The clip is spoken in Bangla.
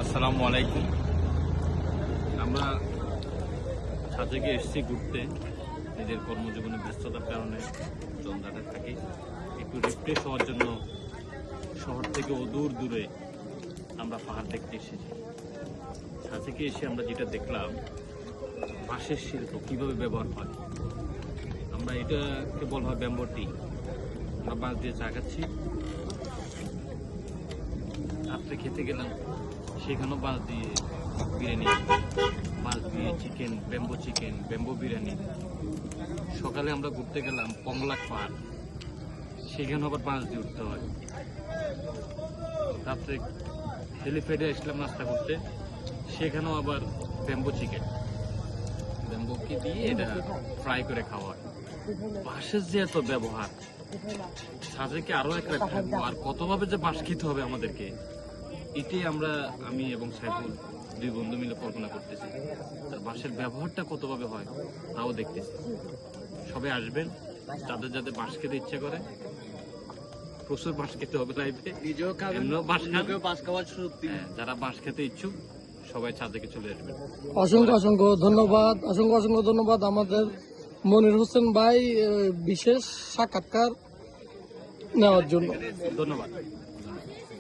আসসালামু আলাইকুম। আমরা ছাদে গিয়ে এসেছি ঘুরতে। নিজের কর্মজীবনে ব্যস্ততার কারণে জঞ্জাটে থাকি, একটু রিফ্রেশ হওয়ার জন্য শহর থেকে দূর দূরে আমরা পাহাড় দেখতে এসেছি। ছাদে গিয়ে এসে আমরা যেটা দেখলাম, বাঁশের শিল্প কীভাবে ব্যবহার হয়। আমরা এটাকে বলা হয় ব্যাম্বো টি। আমরা বাঁশ দিয়ে চা খাচ্ছি, রাত্রে খেতে গেলাম, সেখানেও বাঁশ দিয়ে বিরিয়ানি, বাঁশ দিয়ে চিকেন, ব্যাম্বো বিরিয়ানি। সকালে আমরা ঘুরতে গেলাম কমলাক পাহাড়, সেখানেও আবার বাঁশ দিয়ে উঠতে হয়। রাত্রে হেলিপ্যাডে আসলাম নাস্তা করতে, সেখানেও আবার ব্যাম্বোকে দিয়ে এটা ফ্রাই করে খাওয়া হয়। বাঁশের যে এত ব্যবহার, সাজেকে আরো একটা থাকবো, আর কতভাবে যে বাঁশ খেতে হবে আমাদেরকে, এটাই আমি এবং সাইফুল দুই বন্ধু মিলে কল্পনা করতেছি। আর বাঁশের ব্যবহারটা কতভাবে হয় তাও দেখতেছি। সবাই আসবেন, যাদের বাঁশ খেতে ইচ্ছে করে। প্রচুর বাঁশ খেতে হবে লাইফে, যারা বাঁশ খেতে ইচ্ছুক সবাই ছাদেকে চলে আসবেন। অসংখ্য অসংখ্য ধন্যবাদ, অসংখ্য ধন্যবাদ আমাদের মনির হোসেন ভাই বিশেষ সাক্ষাৎকার নেওয়ার জন্য। ধন্যবাদ।